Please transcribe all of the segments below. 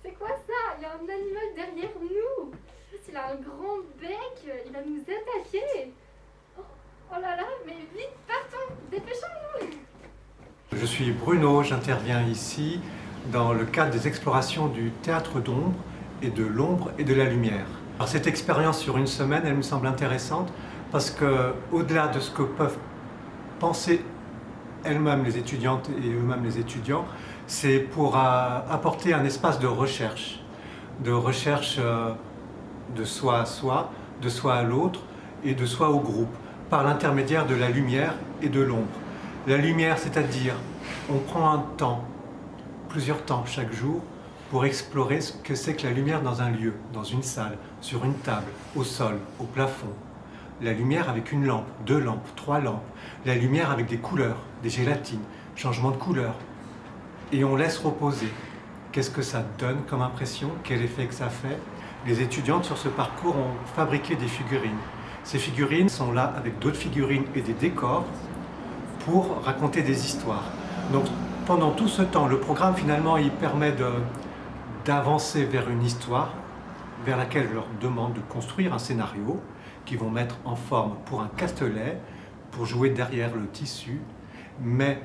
C'est quoi ça? Il y a un animal derrière nous. Il a un grand bec, il va nous attaquer. Oh là là, mais vite, partons, dépêchons-nous. Je suis Bruno, j'interviens ici dans le cadre des explorations du théâtre d'ombre et de l'ombre et de la lumière. Alors, cette expérience sur une semaine, elle me semble intéressante parce que, au-delà de ce que peuvent penser elles-mêmes les étudiantes et eux-mêmes les étudiants, c'est pour apporter un espace de recherche de soi à soi, de soi à l'autre et de soi au groupe, par l'intermédiaire de la lumière et de l'ombre. La lumière, c'est-à-dire, on prend un temps, plusieurs temps chaque jour, pour explorer ce que c'est que la lumière dans un lieu, dans une salle, sur une table, au sol, au plafond. La lumière avec une lampe, 2 lampes, 3 lampes. La lumière avec des couleurs, des gélatines, changement de couleur. Et on laisse reposer. Qu'est-ce que ça donne comme impression? Quel effet que ça fait? Les étudiantes sur ce parcours ont fabriqué des figurines. Ces figurines sont là avec d'autres figurines et des décors pour raconter des histoires. Donc pendant tout ce temps, le programme finalement il permet d'avancer vers une histoire vers laquelle je leur demande de construire un scénario qu'ils vont mettre en forme pour un castelet, pour jouer derrière le tissu. Mais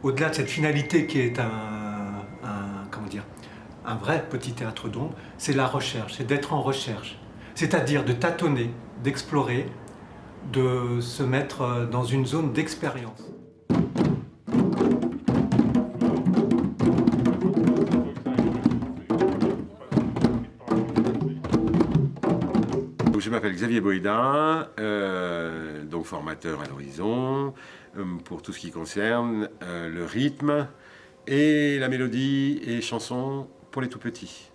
au-delà de cette finalité qui est un vrai petit théâtre d'ombre, c'est la recherche, c'est d'être en recherche. C'est-à-dire de tâtonner, d'explorer, de se mettre dans une zone d'expérience. Je m'appelle Xavier Boïdin, donc formateur à l'Horizon, pour tout ce qui concerne le rythme et la mélodie et chansons pour les tout-petits,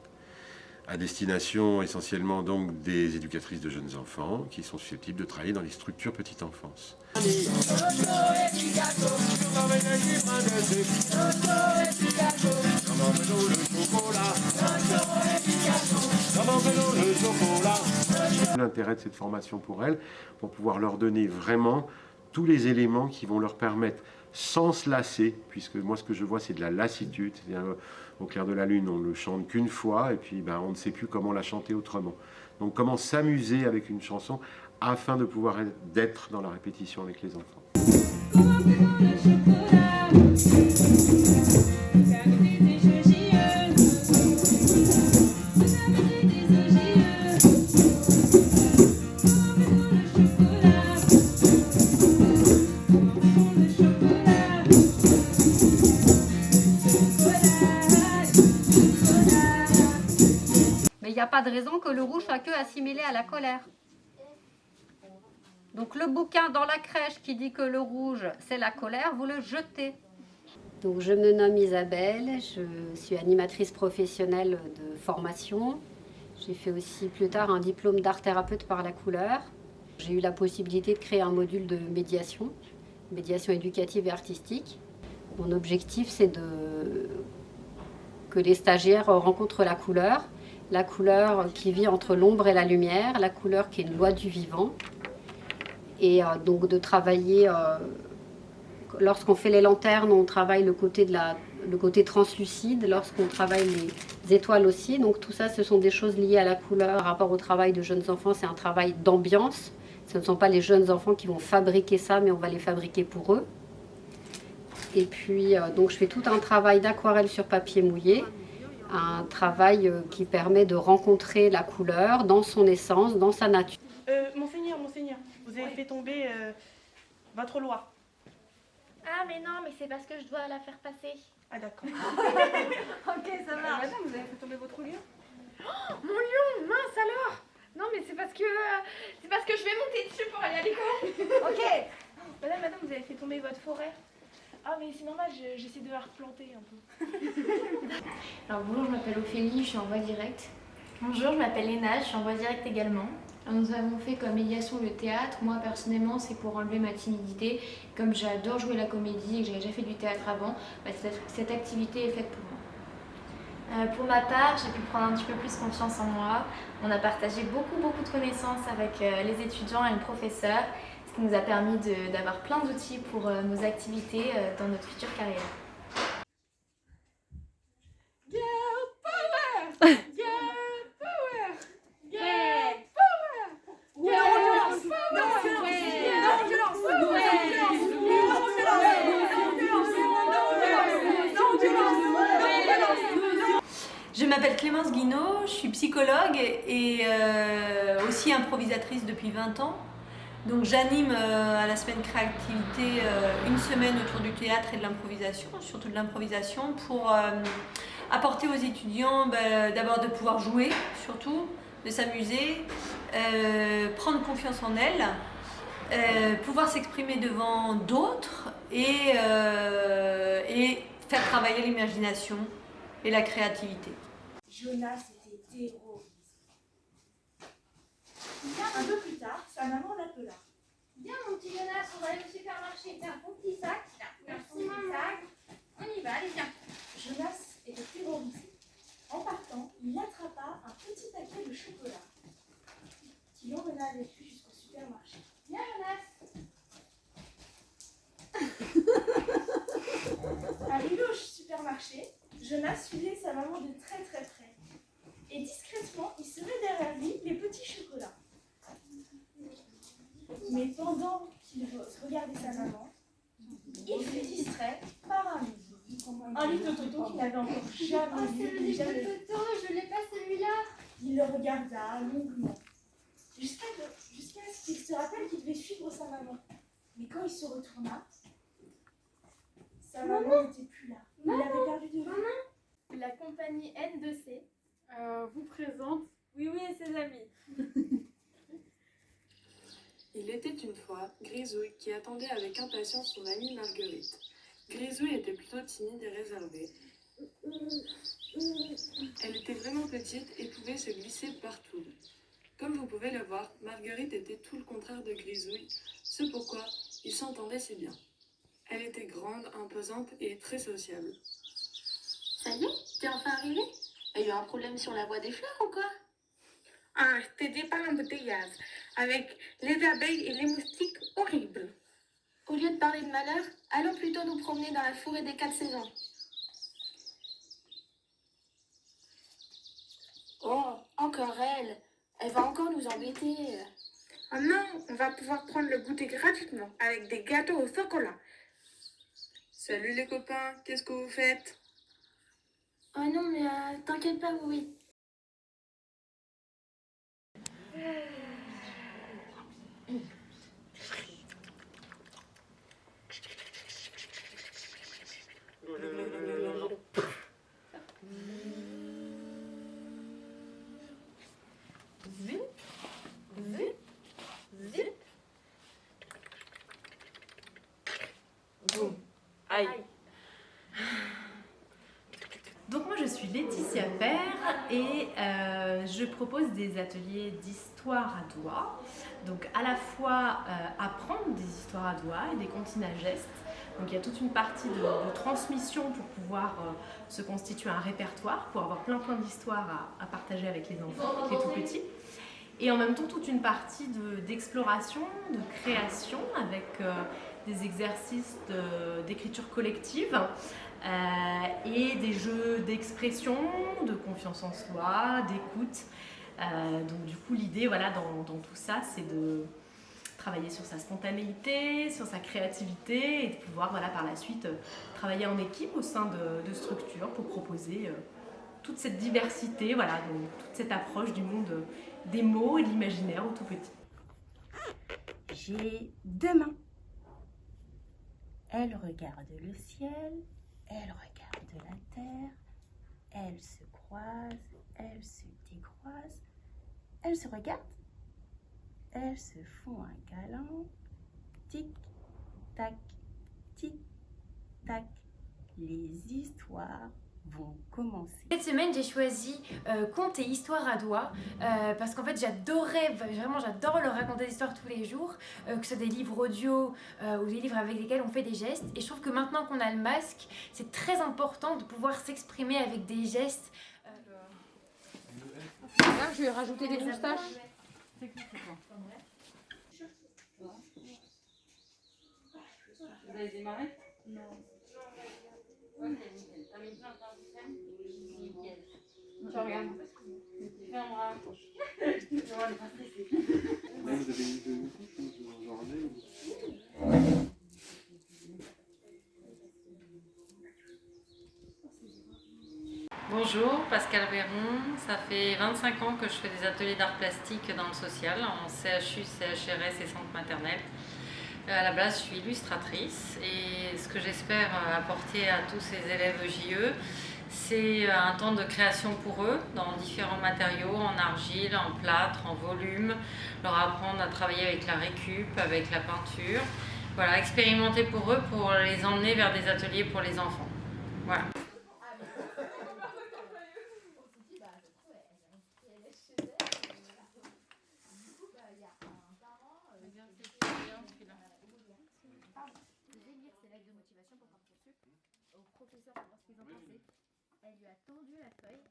à destination essentiellement donc des éducatrices de jeunes enfants qui sont susceptibles de travailler dans les structures petite enfance. L'intérêt de cette formation pour elles, pour pouvoir leur donner vraiment tous les éléments qui vont leur permettre, sans se lasser, puisque moi ce que je vois c'est de la lassitude, c'est-à-dire au clair de la lune on le chante qu'une fois et puis on ne sait plus comment la chanter autrement. Donc comment s'amuser avec une chanson afin de pouvoir être dans la répétition avec les enfants. Il n'y a pas de raison que le rouge soit que assimilé à la colère. Donc le bouquin dans la crèche qui dit que le rouge c'est la colère, vous le jetez. Donc je me nomme Isabelle, je suis animatrice professionnelle de formation. J'ai fait aussi plus tard un diplôme d'art thérapeute par la couleur. J'ai eu la possibilité de créer un module de médiation éducative et artistique. Mon objectif c'est que les stagiaires rencontrent la couleur qui vit entre l'ombre et la lumière, la couleur qui est une loi du vivant. Et donc de travailler, lorsqu'on fait les lanternes, on travaille le côté translucide, lorsqu'on travaille les étoiles aussi. Donc tout ça, ce sont des choses liées à la couleur. Par rapport au travail de jeunes enfants, c'est un travail d'ambiance. Ce ne sont pas les jeunes enfants qui vont fabriquer ça, mais on va les fabriquer pour eux. Et puis, donc je fais tout un travail d'aquarelle sur papier mouillé. Un travail qui permet de rencontrer la couleur dans son essence, dans sa nature. Monseigneur, vous avez fait tomber votre loi. Ah mais non, mais c'est parce que je dois la faire passer. Ah d'accord. Ok, ça marche. Madame, vous avez fait tomber votre lion. Oh, mon lion, mince alors. Non mais c'est parce que je vais monter dessus pour aller à l'école. Ok. Madame, vous avez fait tomber votre forêt. Ah mais c'est normal, j'essaie de la replanter un peu. Alors bonjour, je m'appelle Ophélie, je suis en voie directe. Bonjour, je m'appelle Léna, je suis en voie directe également. Alors, nous avons fait comme médiation le théâtre. Moi personnellement c'est pour enlever ma timidité. Comme j'adore jouer la comédie et que j'avais déjà fait du théâtre avant, cette activité est faite pour moi. Pour ma part, j'ai pu prendre un petit peu plus confiance en moi. On a partagé beaucoup de connaissances avec les étudiants et le professeur, ce qui nous a permis d'avoir plein d'outils pour nos activités dans notre future carrière. Clémence Guinaud, je suis psychologue et aussi improvisatrice depuis 20 ans. Donc j'anime à la semaine créativité une semaine autour du théâtre et de l'improvisation, surtout de l'improvisation, pour apporter aux étudiants d'abord de pouvoir jouer, surtout, de s'amuser, prendre confiance en elles, pouvoir s'exprimer devant d'autres et faire travailler l'imagination et la créativité. Jonas était terrorisé. Un peu plus tard, sa maman l'appela. Viens mon petit Jonas, on va aller au supermarché. Tiens, ton petit sac. Merci maman. On y va, allez viens. Jonas était terrorisé. En partant, il attrapa un petit paquet de chocolat qui l'emmena avec lui jusqu'au supermarché. Viens Jonas. Arrivé au supermarché, Jonas suivait sa maman de très très près. Et discrètement, il serrait derrière lui les petits chocolats. Mais pendant qu'il regardait sa maman, il fut distrait par un livre de Toto qu'il n'avait encore jamais Oh, c'est le vu. livre de Toto, je l'ai pas celui-là. Il le regarda longuement, jusqu'à ce qu'il se rappelle qu'il devait suivre sa maman. Mais quand il se retourna, sa maman n'était plus là. Il l'avait perdu de vue. La compagnie N2C vous présente Oui et ses amis. Il était une fois Grisouille qui attendait avec impatience son amie Marguerite. Grisouille était plutôt timide et réservée. Elle était vraiment petite et pouvait se glisser partout. Comme vous pouvez le voir, Marguerite était tout le contraire de Grisouille, ce pourquoi ils s'entendaient si bien. Elle était grande, imposante et très sociable. Ça y est, t'es enfin arrivé? Il y a eu un problème sur la voie des fleurs ou quoi? Ah, je te dis pas l'embouteillage, avec les abeilles et les moustiques horribles. Au lieu de parler de malheur, allons plutôt nous promener dans la forêt des 4 saisons. Oh, encore elle. Elle va encore nous embêter. Oh non, on va pouvoir prendre le goûter gratuitement, avec des gâteaux au chocolat. Salut les copains, qu'est-ce que vous faites? Oh non, mais t'inquiète pas, oui. Zip, zip, zip. Boum. Aïe. Donc moi je suis Laetitia Père et je propose des ateliers d'histoire à doigts. Donc à la fois apprendre des histoires à doigts et des comptines à gestes. Donc il y a toute une partie de transmission pour pouvoir se constituer un répertoire, pour avoir plein d'histoires à partager avec les enfants, avec les tout petits. Et en même temps toute une partie d'exploration, de création avec des exercices d'écriture collective. Et des jeux d'expression, de confiance en soi, d'écoute. Donc du coup l'idée voilà, dans tout ça c'est de travailler sur sa spontanéité, sur sa créativité et de pouvoir voilà, par la suite travailler en équipe au sein de structures pour proposer toute cette diversité, voilà, donc toute cette approche du monde des mots et de l'imaginaire au tout petit. J'ai 2 mains. Elle regarde le ciel. Elle regarde la terre, elles se croisent, elles se décroisent, elles se regardent, elles se font un câlin, tic, tac, les histoires vont commencer. Cette semaine, j'ai choisi contes et histoires à doigts parce qu'en fait, j'adore leur raconter des histoires tous les jours, que ce soit des livres audio ou des livres avec lesquels on fait des gestes. Et je trouve que maintenant qu'on a le masque, c'est très important de pouvoir s'exprimer avec des gestes. Là, je vais rajouter des moustaches. Vous avez démarré? Non. Ok, nickel. T'as mis plein de crème? Nickel. Tu regardes. Ferme-moi la poche. Je vois les passer. Vous avez eu de journée? Bonjour, Pascal Véron. Ça fait 25 ans que je fais des ateliers d'art plastique dans le social, en CHU, CHRS et centre maternel. À la base, je suis illustratrice et ce que j'espère apporter à tous ces élèves JE, c'est un temps de création pour eux dans différents matériaux, en argile, en plâtre, en volume, leur apprendre à travailler avec la récup, avec la peinture. Voilà, expérimenter pour eux pour les emmener vers des ateliers pour les enfants. Voilà. Au professeur pour voir ce qu'ils en pensaient. Elle lui a tendu la feuille.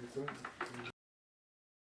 C'est